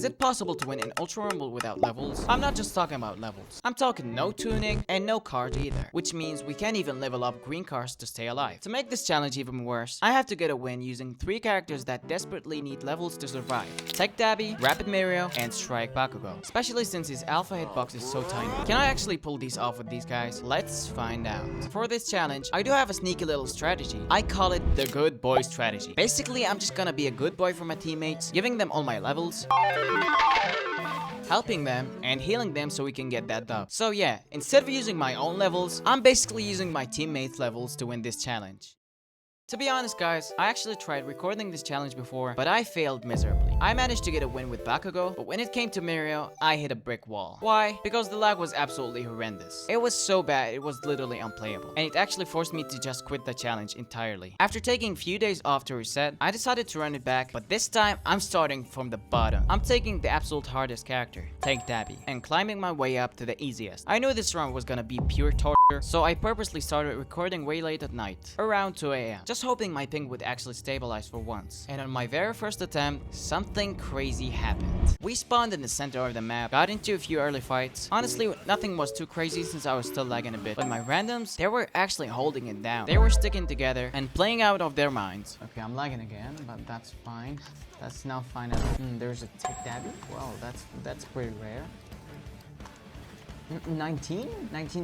Is it possible to win an Ultra Rumble without levels? I'm not just talking about levels. I'm talking no tuning and no cards either. Which means we can't even level up green cards to stay alive. To make this challenge even worse, I have to get a win using 3 characters that desperately need levels to survive. Tech Dabby, Rapid Mirio, and Strike Bakugo. Especially since his alpha hitbox is so tiny. Can I actually pull these off with these guys? Let's find out. For this challenge, I do have a sneaky little strategy. I call it the good boy strategy. Basically, I'm just gonna be a good boy for my teammates, giving them all my levels, helping them, and healing them so we can get that dub. So yeah, instead of using my own levels, I'm basically using my teammates' levels to win this challenge. To be honest guys, I actually tried recording this challenge before, but I failed miserably. I managed to get a win with Bakugo, but when it came to Mirio, I hit a brick wall. Why? Because the lag was absolutely horrendous. It was so bad, it was literally unplayable. And it actually forced me to just quit the challenge entirely. After taking a few days off to reset, I decided to run it back, but this time, I'm starting from the bottom. I'm taking the absolute hardest character, Tech Dabby, and climbing my way up to the easiest. I knew this run was gonna be pure torture, so I purposely started recording way late at night, around 2 AM. Just hoping my ping would actually stabilize for once. And on my very first attempt, something crazy happened. We spawned in the center of the map, got into a few early fights. Honestly, nothing was too crazy since I was still lagging a bit. But my randoms, they were actually holding it down. They were sticking together and playing out of their minds. Okay, I'm lagging again, but that's fine. That's now fine. There's a Tech Dabby. Wow, that's pretty rare. 19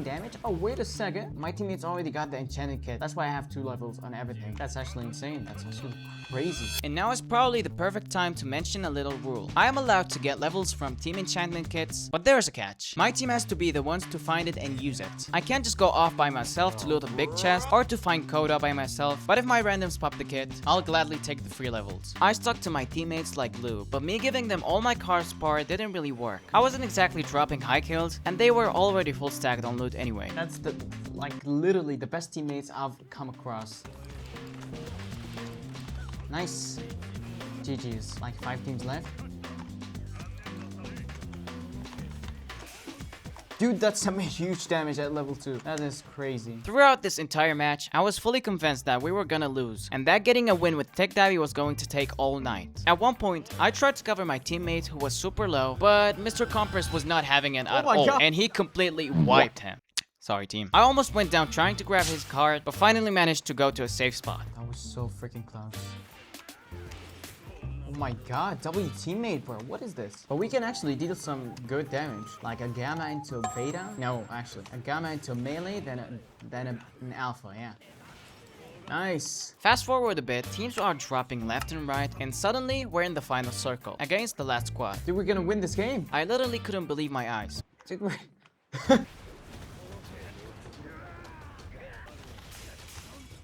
damage? Oh, wait a second. My teammates already got the enchanted kit. That's why I have 2 levels on everything. That's actually insane. That's actually crazy. And now is probably the perfect time to mention a little rule. I am allowed to get levels from team enchantment kits, but there's a catch. My team has to be the ones to find it and use it. I can't just go off by myself to loot a big chest or to find Coda by myself, but if my randoms pop the kit, I'll gladly take the free levels. I stuck to my teammates like glue, but me giving them all my cards part didn't really work. I wasn't exactly dropping high kills, and they were already full stacked on loot anyway. That's literally the best teammates I've come across. Nice. GG's. Like 5 teams left. Dude, that's some huge damage at level 2. That is crazy. Throughout this entire match, I was fully convinced that we were gonna lose, and that getting a win with Tech Dabby was going to take all night. At one point, I tried to cover my teammate who was super low, but Mr. Compress was not having it at all, and he completely wiped him. Sorry, team. I almost went down trying to grab his card, but finally managed to go to a safe spot. That was so freaking close. Oh my god, W teammate, bro. What is this? But we can actually deal some good damage. Like a gamma into a beta. No, actually. A gamma into a melee, then an alpha, yeah. Nice. Fast forward a bit, teams are dropping left and right, and suddenly we're in the final circle against the last squad. Dude, we're gonna win this game. I literally couldn't believe my eyes. Dude,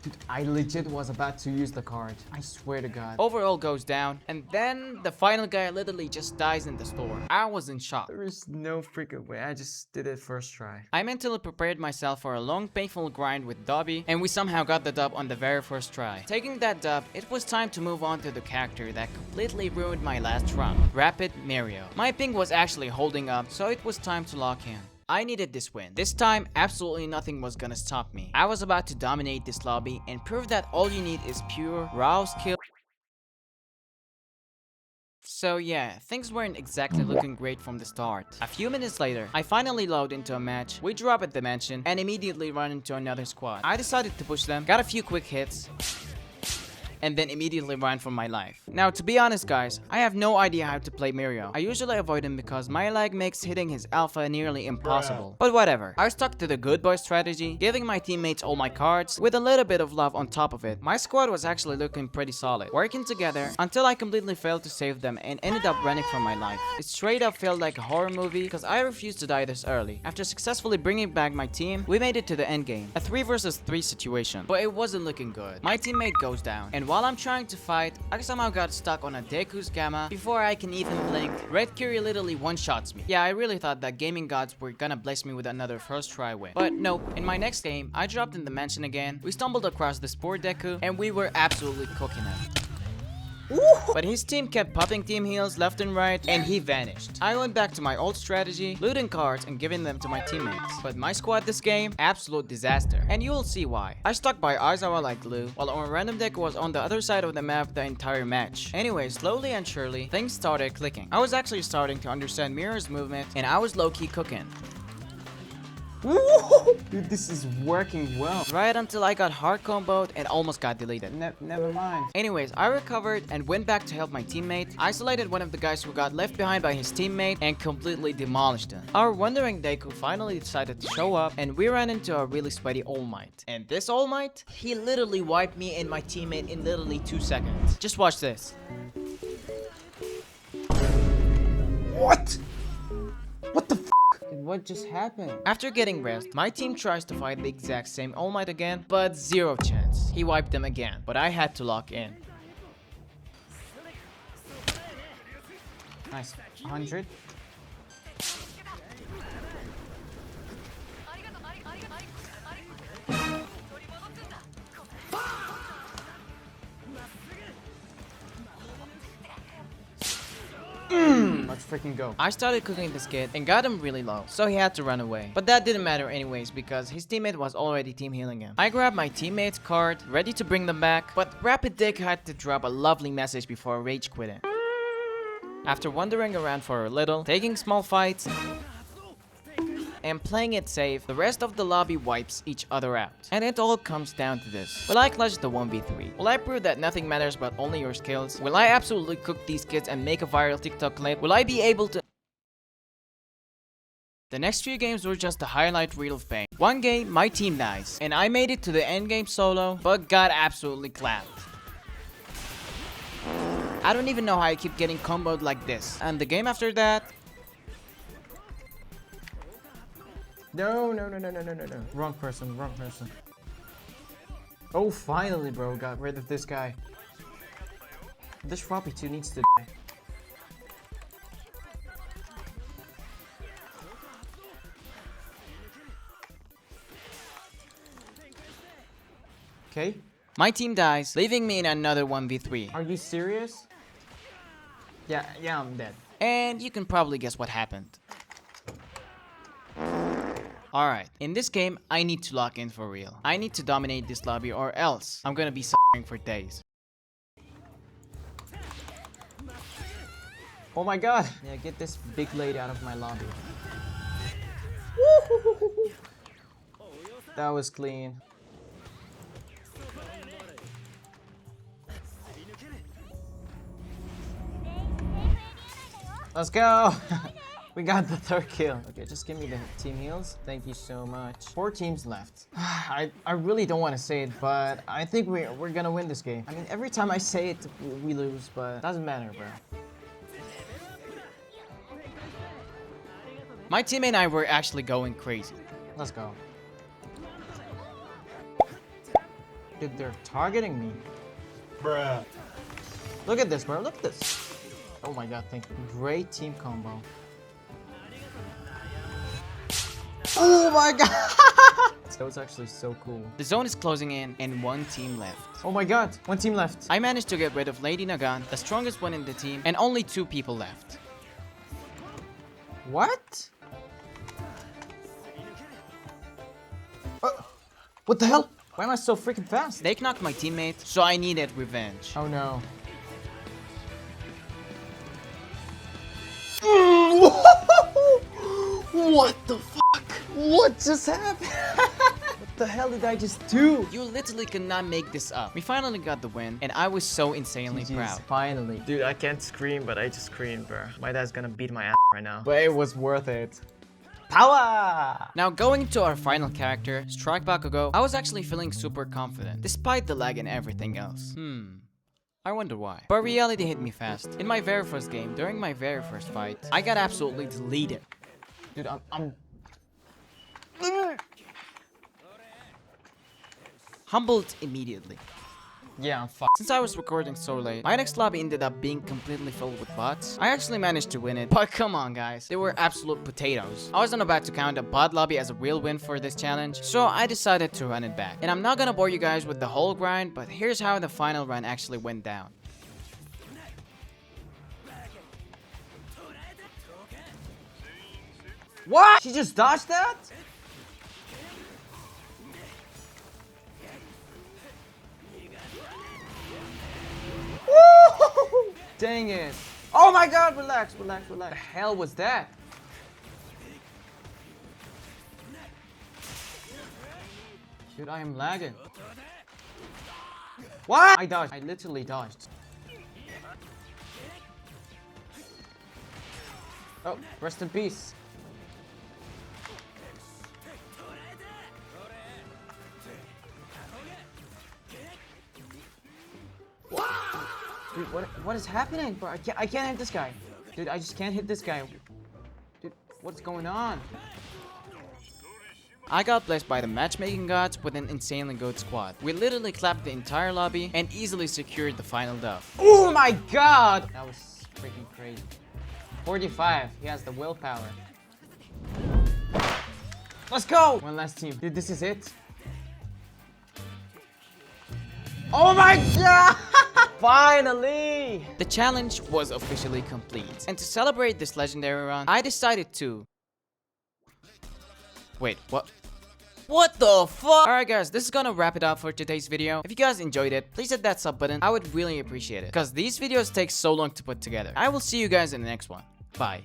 Dude, I legit was about to use the card. I swear to God. Overall goes down, and then the final guy literally just dies in the store. I was in shock. There is no freaking way. I just did it first try. I mentally prepared myself for a long, painful grind with Dabi, and we somehow got the dub on the very first try. Taking that dub, it was time to move on to the character that completely ruined my last run, Rapid Mirio. My ping was actually holding up, so it was time to lock in. I needed this win. This time, absolutely nothing was gonna stop me. I was about to dominate this lobby and prove that all you need is pure, raw skill. So yeah, things weren't exactly looking great from the start. A few minutes later, I finally load into a match, we drop a dimension, and immediately run into another squad. I decided to push them, got a few quick hits, and then immediately ran for my life. Now, to be honest guys, I have no idea how to play Mirio. I usually avoid him because my lag makes hitting his alpha nearly impossible. But whatever. I stuck to the good boy strategy, giving my teammates all my cards, with a little bit of love on top of it. My squad was actually looking pretty solid, working together until I completely failed to save them and ended up running for my life. It straight up felt like a horror movie because I refused to die this early. After successfully bringing back my team, we made it to the end game. A 3 versus 3 situation, but it wasn't looking good. My teammate goes down, and while I'm trying to fight, I somehow got stuck on a Deku's Gamma. Before I can even blink, Red Curie literally one-shots me. Yeah, I really thought that gaming gods were gonna bless me with another first try win. But nope, in my next game, I dropped in the mansion again, we stumbled across this poor Deku, and we were absolutely cooking him. But his team kept popping team heals left and right, and he vanished. I went back to my old strategy, looting cards and giving them to my teammates. But my squad this game, absolute disaster. And you'll see why. I stuck by Aizawa like glue, while our random deck was on the other side of the map the entire match. Anyway, slowly and surely, things started clicking. I was actually starting to understand Mirio's movement, and I was low-key cooking. Dude, this is working well. Right until I got hard comboed and almost got deleted. Never mind. Anyways, I recovered and went back to help my teammate, isolated one of the guys who got left behind by his teammate, and completely demolished him. Our wandering Deku finally decided to show up, and we ran into a really sweaty All Might. And this All Might, he literally wiped me and my teammate in literally 2 seconds. Just watch this. What? What the f? What just happened? After getting rest, my team tries to fight the exact same All Might again, but zero chance. He wiped them again, but I had to lock in. Nice. 100. Let's freaking go. I started cooking this kid and got him really low, so he had to run away. But that didn't matter anyways because his teammate was already team healing him. I grabbed my teammate's card, ready to bring them back, but Rapid Dick had to drop a lovely message before rage quitting. After wandering around for a little, taking small fights, and playing it safe, the rest of the lobby wipes each other out. And it all comes down to this. Will I clutch the 1v3? Will I prove that nothing matters but only your skills? Will I absolutely cook these kids and make a viral TikTok clip? Will I be able to... The next few games were just a highlight reel of pain. One game, my team dies, and I made it to the end game solo, but got absolutely clapped. I don't even know how I keep getting comboed like this. And the game after that... No. Wrong person. Oh, finally, bro. Got rid of this guy. This Floppy 2 needs to die. Okay. My team dies, leaving me in another 1v3. Are you serious? Yeah, I'm dead. And you can probably guess what happened. Alright, in this game, I need to lock in for real. I need to dominate this lobby or else I'm gonna be suffering for days. Oh my god! Yeah, get this big lady out of my lobby. That was clean. Let's go! We got the 3rd kill. Okay, just give me the team heals. Thank you so much. 4 teams left. I really don't want to say it, but I think we're gonna win this game. I mean, every time I say it, we lose, but it doesn't matter, bro. My team and I were actually going crazy. Let's go. Dude, they're targeting me. Bruh. Look at this, bro. Look at this. Oh my god, thank you. Great team combo. Oh my god! That was actually so cool. The zone is closing in and 1 team left. Oh my god, 1 team left. I managed to get rid of Lady Nagan, the strongest one in the team, and only 2 people left. What? What the hell? Why am I so freaking fast? They knocked my teammate, so I needed revenge. Oh no. What the fuck? What just happened? What the hell did I just do? You literally cannot make this up. We finally got the win, and I was so insanely proud. Finally. Dude, I can't scream, but I just screamed, bro. My dad's gonna beat my ass right now. But it was worth it. Power! Now going into our final character, Strike Bakugo, I was actually feeling super confident, despite the lag and everything else. I wonder why. But reality hit me fast. In my very first game, during my very first fight, I got absolutely deleted. Dude, I'm... Humbled immediately. Yeah, I'm fucked. Since I was recording so late, my next lobby ended up being completely filled with bots. I actually managed to win it, but come on guys, they were absolute potatoes. I wasn't about to count a bot lobby as a real win for this challenge, so I decided to run it back. And I'm not gonna bore you guys with the whole grind, but here's how the final run actually went down. What? She just dodged that? Woo! Dang it. Oh my god, relax, relax, relax. The hell was that? Dude, I am lagging. What? I dodged. I literally dodged. Oh, rest in peace. Dude, what is happening, bro? I can't hit this guy. Dude, I just can't hit this guy. Dude, what's going on? I got blessed by the matchmaking gods with an insanely good squad. We literally clapped the entire lobby and easily secured the final dub. Oh my god! That was freaking crazy. 45, he has the willpower. Let's go! One last team. Dude, this is it. Oh my god! Finally! The challenge was officially complete. And to celebrate this legendary run, I decided to... Wait, what? What the fuck? Alright guys, this is gonna wrap it up for today's video. If you guys enjoyed it, please hit that sub button. I would really appreciate it. Because these videos take so long to put together. I will see you guys in the next one. Bye.